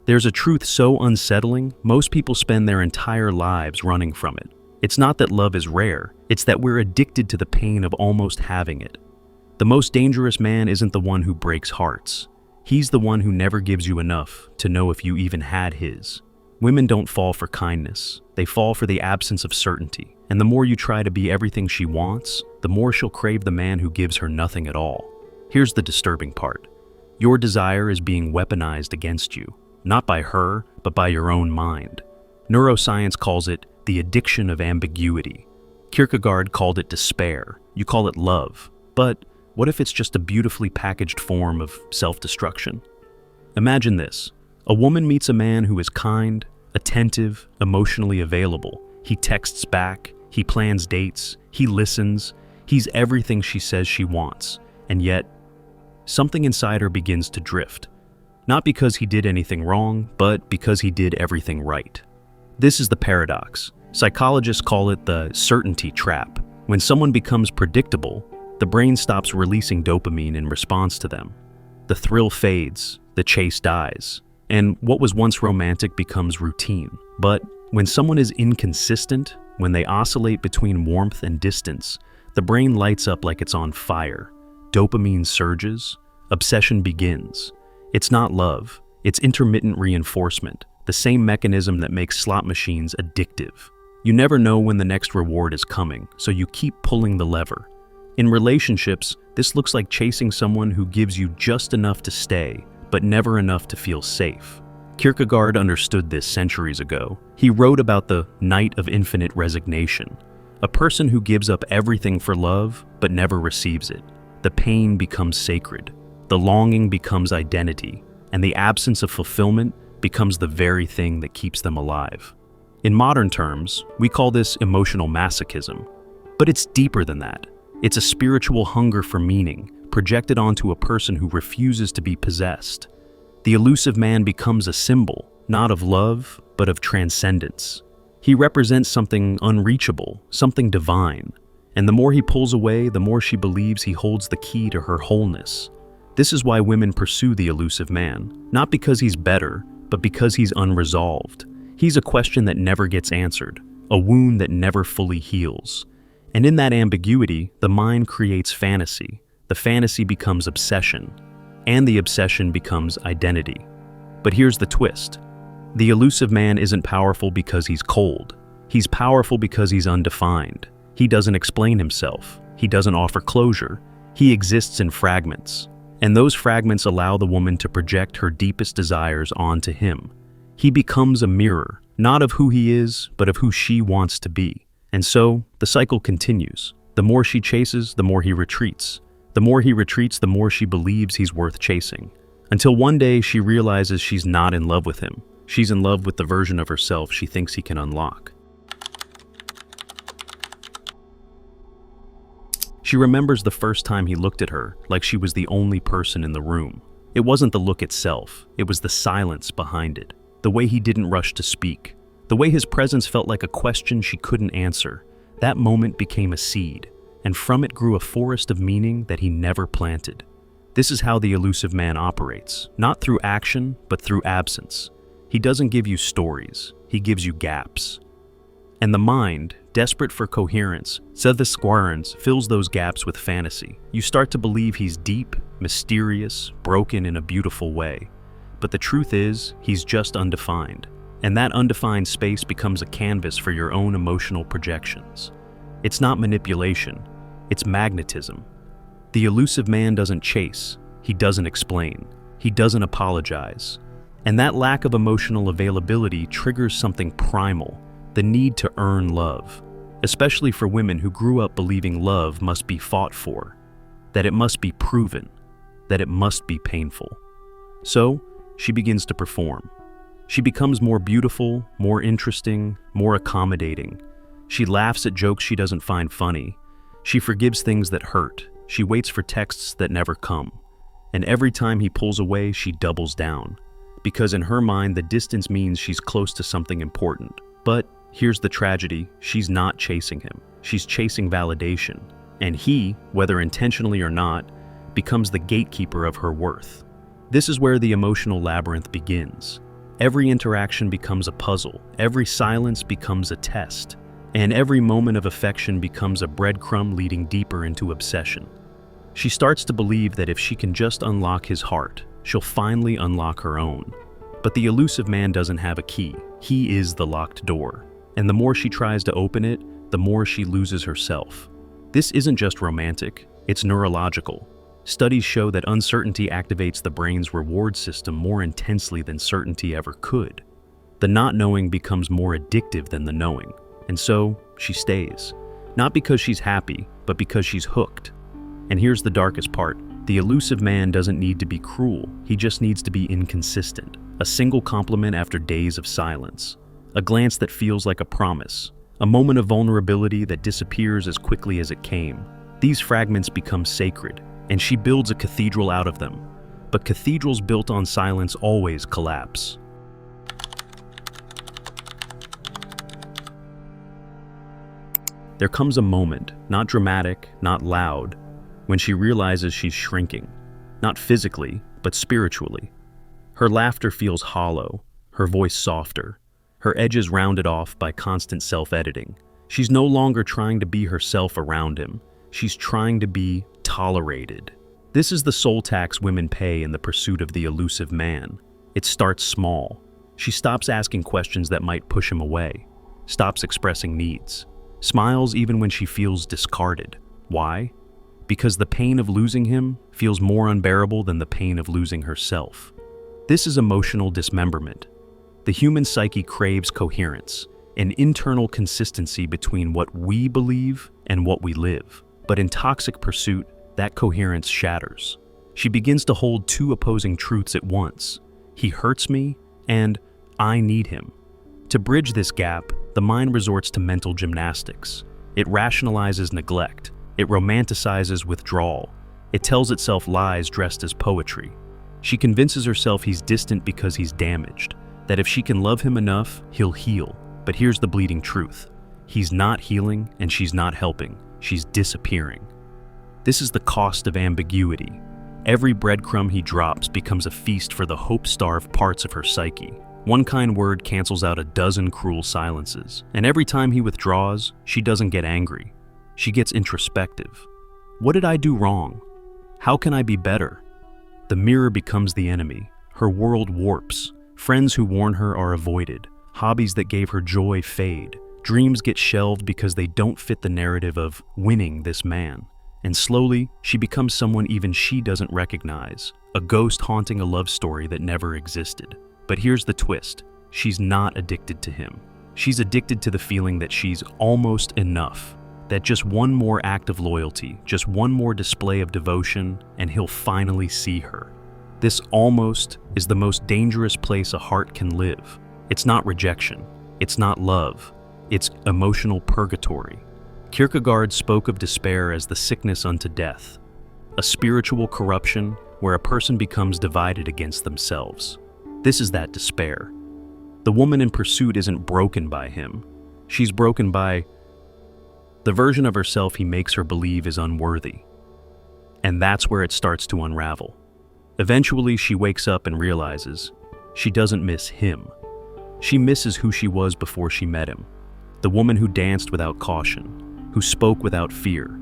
There's a truth so unsettling, most people spend their entire lives running from it. It's not that love is rare, it's that we're addicted to the pain of almost having it. The most dangerous man isn't the one who breaks hearts. He's the one who never gives you enough to know if you even had his. Women don't fall for kindness. They fall for the absence of certainty. And the more you try to be everything she wants, the more she'll crave the man who gives her nothing at all. Here's the disturbing part. Your desire is being weaponized against you, not by her, but by your own mind. Neuroscience calls it the addiction of ambiguity. Kierkegaard called it despair. You call it love. But what if it's just a beautifully packaged form of self-destruction? Imagine this. A woman meets a man who is kind, attentive, emotionally available. He texts back, he plans dates, he listens, he's everything she says she wants. And yet, something inside her begins to drift. Not because he did anything wrong, but because he did everything right. This is the paradox. Psychologists call it the certainty trap. When someone becomes predictable, the brain stops releasing dopamine in response to them. The thrill fades, the chase dies, and what was once romantic becomes routine. But when someone is inconsistent, when they oscillate between warmth and distance, the brain lights up like it's on fire. Dopamine surges, obsession begins. It's not love, it's intermittent reinforcement, the same mechanism that makes slot machines addictive. You never know when the next reward is coming, so you keep pulling the lever. In relationships, this looks like chasing someone who gives you just enough to stay, but never enough to feel safe. Kierkegaard understood this centuries ago. He wrote about the night of infinite resignation, a person who gives up everything for love, but never receives it. The pain becomes sacred, the longing becomes identity, and the absence of fulfillment becomes the very thing that keeps them alive. In modern terms, we call this emotional masochism, but it's deeper than that. It's a spiritual hunger for meaning, projected onto a person who refuses to be possessed. The elusive man becomes a symbol, not of love, but of transcendence. He represents something unreachable, something divine, and the more he pulls away, the more she believes he holds the key to her wholeness. This is why women pursue the elusive man, not because he's better, but because he's unresolved. He's a question that never gets answered, a wound that never fully heals. And in that ambiguity, the mind creates fantasy. The fantasy becomes obsession, and the obsession becomes identity. But here's the twist. The elusive man isn't powerful because he's cold. He's powerful because he's undefined. He doesn't explain himself. He doesn't offer closure. He exists in fragments. And those fragments allow the woman to project her deepest desires onto him. He becomes a mirror, not of who he is, but of who she wants to be. And so, the cycle continues. The more she chases, the more he retreats. The more he retreats, the more she believes he's worth chasing. Until one day she realizes she's not in love with him. She's in love with the version of herself she thinks he can unlock. She remembers the first time he looked at her, like she was the only person in the room. It wasn't the look itself, it was the silence behind it. The way he didn't rush to speak. The way his presence felt like a question she couldn't answer. That moment became a seed, and from it grew a forest of meaning that he never planted. This is how the elusive man operates, not through action, but through absence. He doesn't give you stories, he gives you gaps. And the mind, desperate for coherence, fills those gaps with fantasy. You start to believe he's deep, mysterious, broken in a beautiful way. But the truth is, he's just undefined. And that undefined space becomes a canvas for your own emotional projections. It's not manipulation, it's magnetism. The elusive man doesn't chase, he doesn't explain, he doesn't apologize. And that lack of emotional availability triggers something primal, the need to earn love, especially for women who grew up believing love must be fought for, that it must be proven, that it must be painful. So, she begins to perform. She becomes more beautiful, more interesting, more accommodating. She laughs at jokes she doesn't find funny. She forgives things that hurt. She waits for texts that never come. And every time he pulls away, she doubles down. Because in her mind, the distance means she's close to something important. But here's the tragedy, she's not chasing him. She's chasing validation. And he, whether intentionally or not, becomes the gatekeeper of her worth. This is where the emotional labyrinth begins. Every interaction becomes a puzzle, every silence becomes a test, and every moment of affection becomes a breadcrumb leading deeper into obsession. She starts to believe that if she can just unlock his heart, she'll finally unlock her own. But the elusive man doesn't have a key. He is the locked door. And the more she tries to open it, the more she loses herself. This isn't just romantic, it's neurological. Studies show that uncertainty activates the brain's reward system more intensely than certainty ever could. The not knowing becomes more addictive than the knowing. And so, she stays. Not because she's happy, but because she's hooked. And here's the darkest part. The elusive man doesn't need to be cruel, he just needs to be inconsistent. A single compliment after days of silence. A glance that feels like a promise. A moment of vulnerability that disappears as quickly as it came. These fragments become sacred, and she builds a cathedral out of them. But cathedrals built on silence always collapse. There comes a moment, not dramatic, not loud, when she realizes she's shrinking. Not physically, but spiritually. Her laughter feels hollow, her voice softer, her edges rounded off by constant self-editing. She's no longer trying to be herself around him. She's trying to be tolerated. This is the soul tax women pay in the pursuit of the elusive man. It starts small. She stops asking questions that might push him away, stops expressing needs, smiles even when she feels discarded. Why? Because the pain of losing him feels more unbearable than the pain of losing herself. This is emotional dismemberment. The human psyche craves coherence, an internal consistency between what we believe and what we live. But in toxic pursuit, that coherence shatters. She begins to hold two opposing truths at once. He hurts me, and I need him. To bridge this gap, the mind resorts to mental gymnastics. It rationalizes neglect. It romanticizes withdrawal. It tells itself lies dressed as poetry. She convinces herself he's distant because he's damaged, that if she can love him enough, he'll heal. But here's the bleeding truth. He's not healing and she's not helping. She's disappearing. This is the cost of ambiguity. Every breadcrumb he drops becomes a feast for the hope-starved parts of her psyche. One kind word cancels out a dozen cruel silences. And every time he withdraws, she doesn't get angry. She gets introspective. What did I do wrong? How can I be better? The mirror becomes the enemy. Her world warps. Friends who warn her are avoided. Hobbies that gave her joy fade. Dreams get shelved because they don't fit the narrative of winning this man. And slowly, she becomes someone even she doesn't recognize. A ghost haunting a love story that never existed. But here's the twist. She's not addicted to him. She's addicted to the feeling that she's almost enough. That just one more act of loyalty, just one more display of devotion, and he'll finally see her. This almost is the most dangerous place a heart can live. It's not rejection. It's not love. It's emotional purgatory. Kierkegaard spoke of despair as the sickness unto death, a spiritual corruption where a person becomes divided against themselves. This is that despair. The woman in pursuit isn't broken by him. She's broken by the version of herself he makes her believe is unworthy. And that's where it starts to unravel. Eventually, she wakes up and realizes she doesn't miss him. She misses who she was before she met him. The woman who danced without caution, who spoke without fear,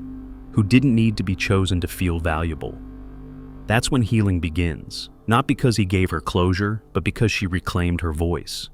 who didn't need to be chosen to feel valuable. That's when healing begins, not because he gave her closure, but because she reclaimed her voice.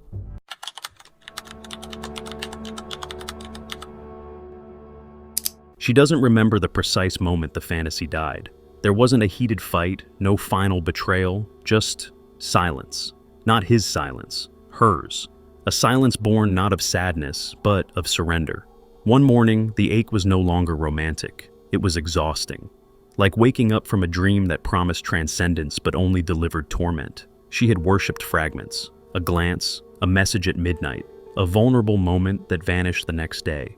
She doesn't remember the precise moment the fantasy died. There wasn't a heated fight, no final betrayal, just silence. Not his silence, hers. A silence born not of sadness, but of surrender. One morning, the ache was no longer romantic. It was exhausting. Like waking up from a dream that promised transcendence but only delivered torment. She had worshipped fragments. A glance, a message at midnight, a vulnerable moment that vanished the next day.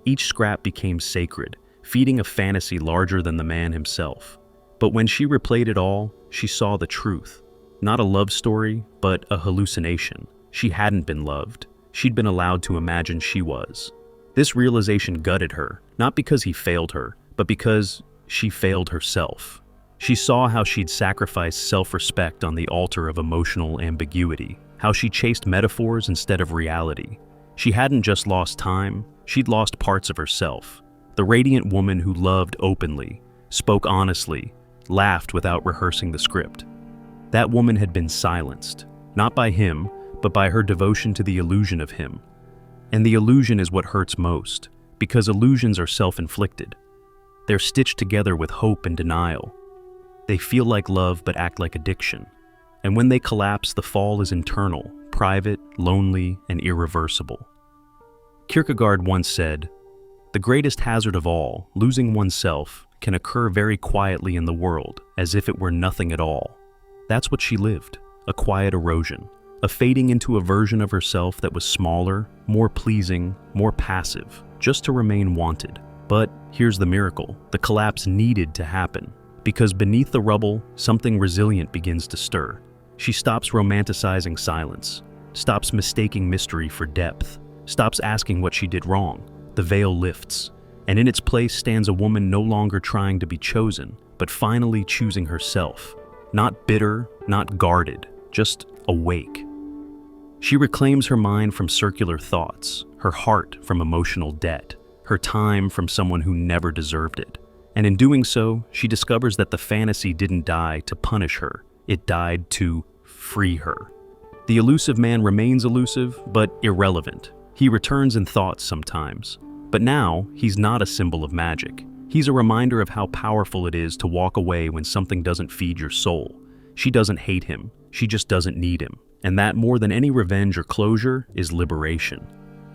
Each scrap became sacred, feeding a fantasy larger than the man himself. But when she replayed it all, she saw the truth. Not a love story, but a hallucination. She hadn't been loved. She'd been allowed to imagine she was. This realization gutted her, not because he failed her, but because she failed herself. She saw how she'd sacrificed self-respect on the altar of emotional ambiguity. how she chased metaphors instead of reality. She hadn't just lost time, she'd lost parts of herself. The radiant woman who loved openly, spoke honestly, laughed without rehearsing the script. That woman had been silenced, not by him, but by her devotion to the illusion of him. And the illusion is what hurts most, because illusions are self-inflicted. They're stitched together with hope and denial. They feel like love but act like addiction. And when they collapse, the fall is internal, private, lonely, and irreversible. Kierkegaard once said, "The greatest hazard of all, losing oneself, can occur very quietly in the world, as if it were nothing at all." That's what she lived, a quiet erosion, a fading into a version of herself that was smaller, more pleasing, more passive, just to remain wanted. But here's the miracle: the collapse needed to happen, because beneath the rubble, something resilient begins to stir. She stops romanticizing silence, stops mistaking mystery for depth, stops asking what she did wrong. The veil lifts, and in its place stands a woman no longer trying to be chosen, but finally choosing herself. Not bitter, not guarded, just awake. She reclaims her mind from circular thoughts, her heart from emotional debt, her time from someone who never deserved it. And in doing so, she discovers that the fantasy didn't die to punish her, it died to free her. The elusive man remains elusive, but irrelevant. He returns in thoughts sometimes. But now, he's not a symbol of magic. He's a reminder of how powerful it is to walk away when something doesn't feed your soul. She doesn't hate him, she just doesn't need him. And that, more than any revenge or closure, is liberation.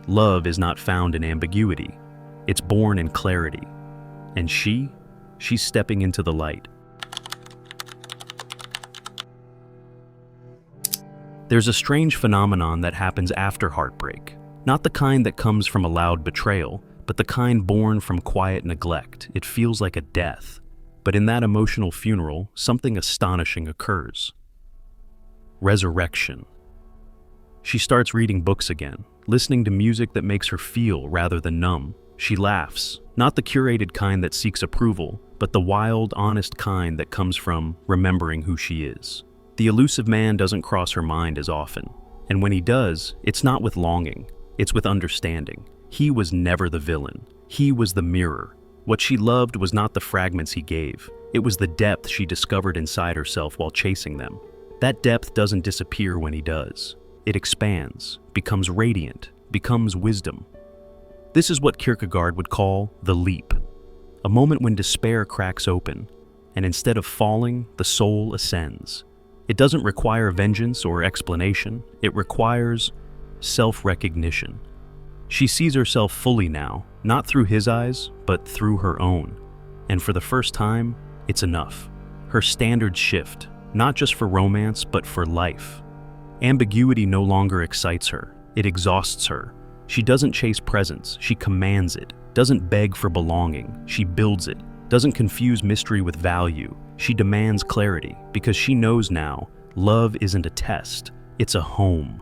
Love is not found in ambiguity. It's born in clarity. And she's stepping into the light. There's a strange phenomenon that happens after heartbreak. Not the kind that comes from a loud betrayal, but the kind born from quiet neglect. It feels like a death. But in that emotional funeral, something astonishing occurs. Resurrection. She starts reading books again, listening to music that makes her feel rather than numb. She laughs, not the curated kind that seeks approval, but the wild, honest kind that comes from remembering who she is. The elusive man doesn't cross her mind as often, and when he does, it's not with longing, it's with understanding. He was never the villain. He was the mirror. What she loved was not the fragments he gave, it was the depth she discovered inside herself while chasing them. That depth doesn't disappear when he does. It expands, becomes radiant, becomes wisdom. This is what Kierkegaard would call the leap, a moment when despair cracks open, and instead of falling, the soul ascends. It doesn't require vengeance or explanation, it requires self-recognition. She sees herself fully now, not through his eyes, but through her own. And for the first time, it's enough. Her standards shift, not just for romance, but for life. Ambiguity no longer excites her, it exhausts her. She doesn't chase presence, she commands it. Doesn't beg for belonging, she builds it. Doesn't confuse mystery with value, she demands clarity, because she knows now, love isn't a test, it's a home.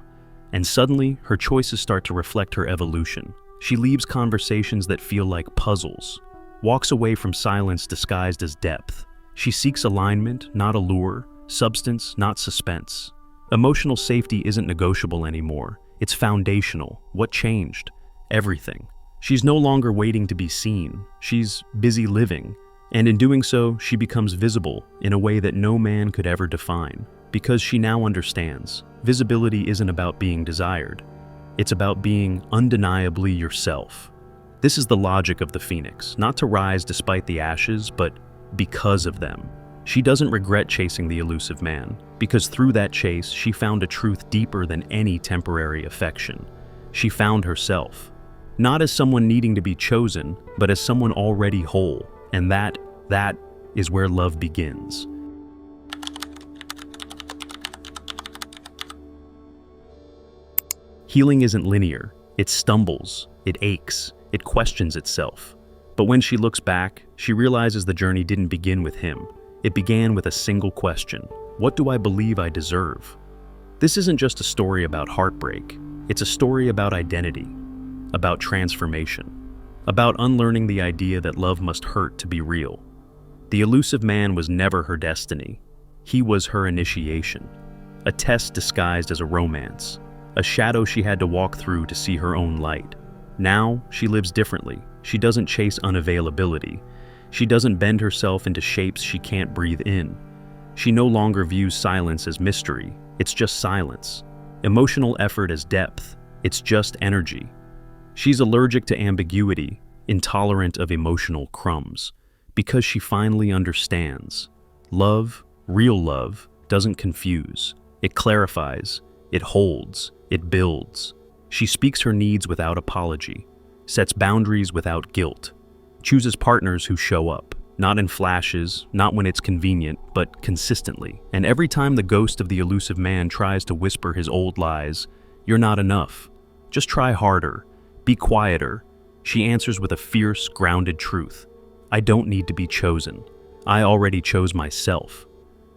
And suddenly, her choices start to reflect her evolution. She leaves conversations that feel like puzzles, walks away from silence disguised as depth. She seeks alignment, not allure, substance, not suspense. Emotional safety isn't negotiable anymore. It's foundational. What changed? Everything. She's no longer waiting to be seen. She's busy living. And in doing so, she becomes visible in a way that no man could ever define. Because she now understands, visibility isn't about being desired. It's about being undeniably yourself. This is the logic of the phoenix, not to rise despite the ashes, but because of them. She doesn't regret chasing the elusive man, because through that chase, she found a truth deeper than any temporary affection. She found herself, not as someone needing to be chosen, but as someone already whole. And that is where love begins. Healing isn't linear. It stumbles, it aches, it questions itself. But when she looks back, she realizes the journey didn't begin with him. It began with a single question: what do I believe I deserve? This isn't just a story about heartbreak. It's a story about identity, about transformation, about unlearning the idea that love must hurt to be real. The elusive man was never her destiny. He was her initiation. a test disguised as a romance, a shadow she had to walk through to see her own light. Now, she lives differently. She doesn't chase unavailability. She doesn't bend herself into shapes she can't breathe in. She no longer views silence as mystery. It's just silence. Emotional effort as depth. It's just energy. She's allergic to ambiguity, intolerant of emotional crumbs, because she finally understands. Love, real love, doesn't confuse. It clarifies. It holds. It builds. She speaks her needs without apology, sets boundaries without guilt, chooses partners who show up, not in flashes, not when it's convenient, but consistently. And every time the ghost of the elusive man tries to whisper his old lies, "You're not enough. Just try harder. Be quieter," she answers with a fierce, grounded truth. "I don't need to be chosen. I already chose myself."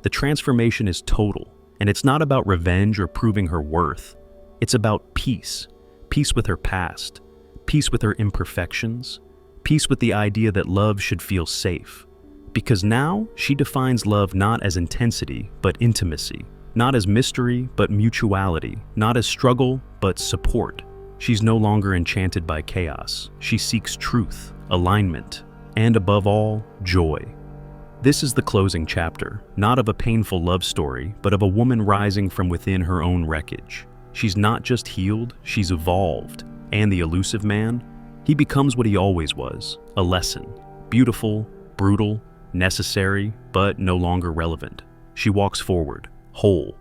The transformation is total, and it's not about revenge or proving her worth. It's about peace. Peace with her past. Peace with her imperfections. Peace with the idea that love should feel safe. Because now, she defines love not as intensity, but intimacy. Not as mystery, but mutuality. Not as struggle, but support. She's no longer enchanted by chaos. She seeks truth, alignment, and above all, joy. This is the closing chapter, not of a painful love story, but of a woman rising from within her own wreckage. She's not just healed, she's evolved. And the elusive man? He becomes what he always was, a lesson. Beautiful, brutal, necessary, but no longer relevant. She walks forward, whole,